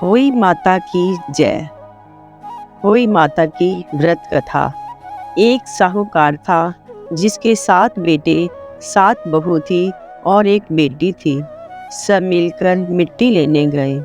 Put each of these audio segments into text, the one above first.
होई माता की जय। होई माता की व्रत कथा। एक साहूकार था जिसके 7 बेटे 7 बहू थी और एक बेटी थी। सब मिलकर मिट्टी लेने गए।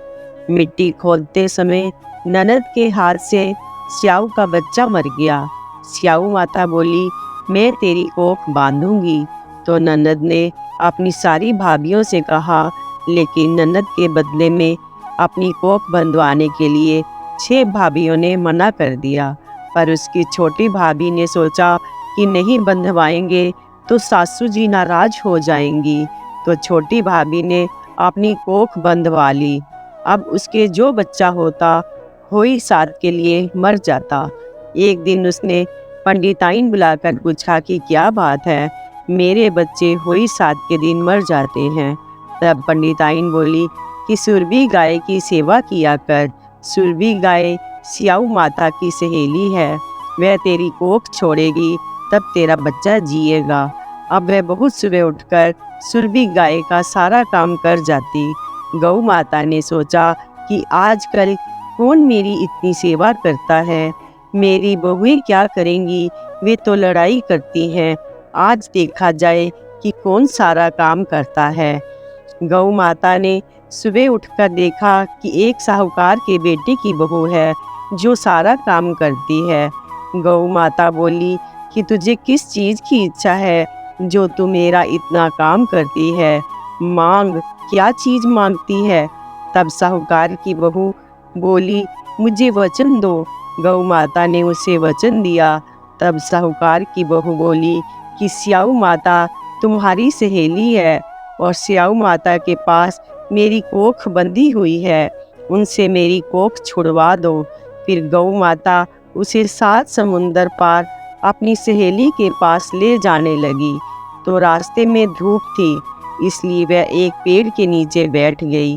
मिट्टी खोदते समय ननद के हाथ से स्याऊ का बच्चा मर गया। स्याऊ माता बोली, मैं तेरी कोख बांधूंगी। तो ननद ने अपनी सारी भाभियों से कहा, लेकिन ननद के बदले में अपनी कोख बंधवाने के लिए 6 भाभियों ने मना कर दिया। पर उसकी छोटी भाभी ने सोचा कि नहीं बंधवाएंगे तो सासू जी नाराज हो जाएंगी। तो छोटी भाभी ने अपनी कोख बंधवा ली। अब उसके जो बच्चा होता होई साथ के लिए मर जाता। एक दिन उसने पंडिताइन बुलाकर पूछा कि क्या बात है, मेरे बच्चे होई साथ के दिन मर जाते हैं। तब पंडिताइन बोली कि सुरभि गाय की सेवा किया कर। सुरभि गाय स्याऊ माता की सहेली है, वह तेरी कोख छोड़ेगी तब तेरा बच्चा जिएगा। अब वह बहुत सुबह उठकर सुरभि गाय का सारा काम कर जाती। गौ माता ने सोचा कि आजकल कौन मेरी इतनी सेवा करता है, मेरी बहुएं क्या करेंगी, वे तो लड़ाई करती हैं। आज देखा जाए कि कौन सारा काम करता है। गौ माता ने सुबह उठकर देखा कि एक साहूकार के बेटे की बहू है जो सारा काम करती है। गौ माता बोली कि तुझे किस चीज़ की इच्छा है जो तू मेरा इतना काम करती है, मांग, क्या चीज़ मांगती है। तब साहूकार की बहू बोली, मुझे वचन दो। गौ माता ने उसे वचन दिया। तब साहूकार की बहू बोली कि स्याऊ माता तुम्हारी सहेली है और स्याऊ माता के पास मेरी कोख बंधी हुई है, उनसे मेरी कोख छुड़वा दो। फिर गौ माता उसे 7 समुंदर पार अपनी सहेली के पास ले जाने लगी। तो रास्ते में धूप थी, इसलिए वह एक पेड़ के नीचे बैठ गई।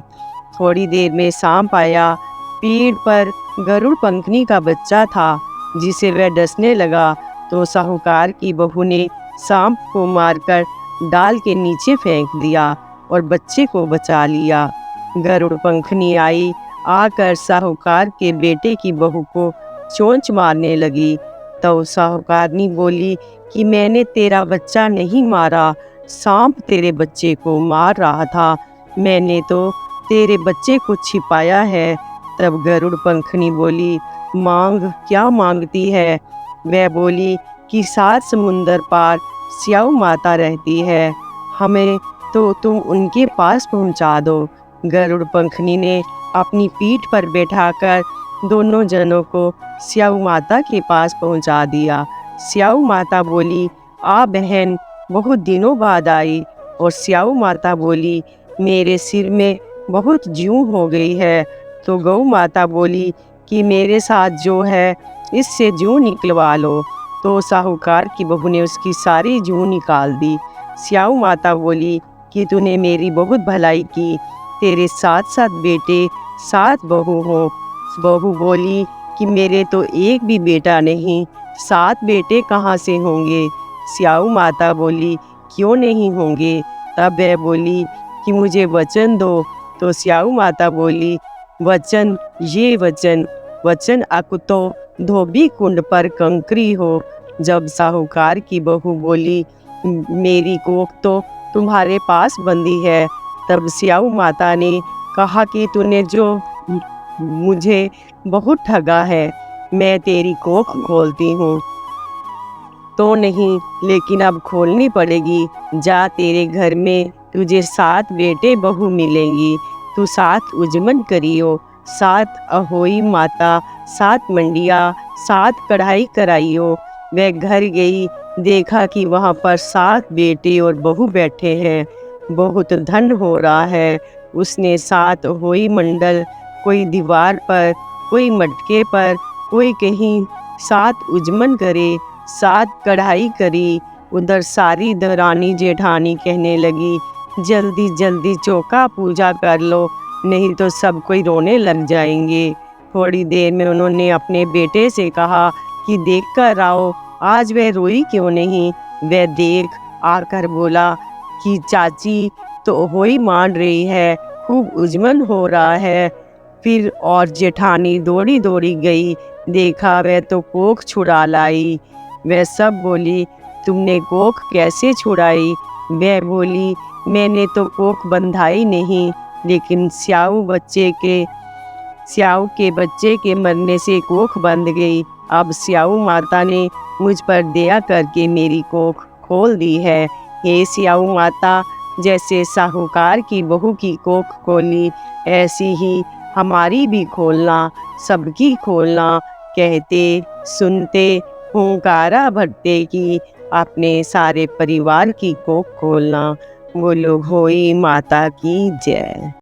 थोड़ी देर में सांप आया। पेड़ पर गरुड़ पंखनी का बच्चा था जिसे वह डसने लगा। तो साहूकार की बहू ने सांप को मारकर डाल के नीचे फेंक दिया और बच्चे को बचा लिया। गरुड़ पंखनी आई, आकर साहूकार के बेटे की बहू को चोंच मारने लगी। तो साहूकारनी बोली कि मैंने तेरा बच्चा नहीं मारा, सांप तेरे बच्चे को मार रहा था, मैंने तो तेरे बच्चे को छिपाया है। तब गरुड़ पंखनी बोली, मांग, क्या मांगती है। वह बोली कि 7 समुंदर पार स्याऊ माता रहती है, हमें तो तुम उनके पास पहुंचा दो। गरुड़ पंखनी ने अपनी पीठ पर बैठाकर दोनों जनों को स्याऊ माता के पास पहुंचा दिया। स्याऊ माता बोली, आ बहन, बहुत दिनों बाद आई। और स्याऊ माता बोली, मेरे सिर में बहुत जूं हो गई है। तो गौ माता बोली कि मेरे साथ जो है इससे जूं निकलवा लो। तो साहूकार की बहू ने उसकी सारी जूं निकाल दी। स्याऊ माता बोली कि तूने मेरी बहुत भलाई की, तेरे 7 बेटे 7 बहू हो। बहू बोली कि मेरे तो एक भी बेटा नहीं, 7 बेटे कहाँ से होंगे। स्याऊ माता बोली, क्यों नहीं होंगे। तब वह बोली कि मुझे वचन दो। तो स्याऊ माता बोली, वचन, ये वचन, वचन अकुतो धोबी कुंड पर कंकरी हो। जब साहूकार की बहू बोली, मेरी कोख तो तुम्हारे पास बंधी है। तब स्याऊ माता ने कहा कि तूने जो मुझे बहुत ठगा है, मैं तेरी कोख खोलती हूँ। तो नहीं, लेकिन अब खोलनी पड़ेगी। जा, तेरे घर में तुझे 7 बेटे बहू मिलेंगी। तू 7 उजमन करियो, 7 अहोई माता, 7 मंडिया, 7 कढ़ाई कराइयो। वह घर गई, देखा कि वहाँ पर 7 बेटे और बहू बैठे हैं, बहुत धन हो रहा है। उसने 7 होई मंडल, कोई दीवार पर, कोई मटके पर, कोई कहीं 7 उजमन करे, 7 कढ़ाई करी। उधर सारी दरानी जेठानी कहने लगी, जल्दी जल्दी चौका पूजा कर लो, नहीं तो सब कोई रोने लग जाएंगे। थोड़ी देर में उन्होंने अपने बेटे से कहा कि देख कर आओ, आज वह रोई क्यों नहीं। वह देख आकर बोला कि चाची तो होई मान रही है, खूब उजमन हो रहा है। फिर और जेठानी दौड़ी दौड़ी गई, देखा वह तो कोख छुड़ा लाई। वह सब बोली, तुमने कोख कैसे छुड़ाई? वह बोली, मैंने तो कोख बंधाई नहीं, लेकिन स्याऊ के बच्चे के मरने से कोख बंध गई। अब स्याऊ माता ने मुझ पर दया करके मेरी कोख खोल दी है। हे स्याऊ माता, जैसे साहूकार की बहू की कोख खोली, ऐसी ही हमारी भी खोलना, सबकी खोलना। कहते सुनते हुंकारा भरते कि अपने सारे परिवार की कोख खोलना। बोलो होई माता की जय।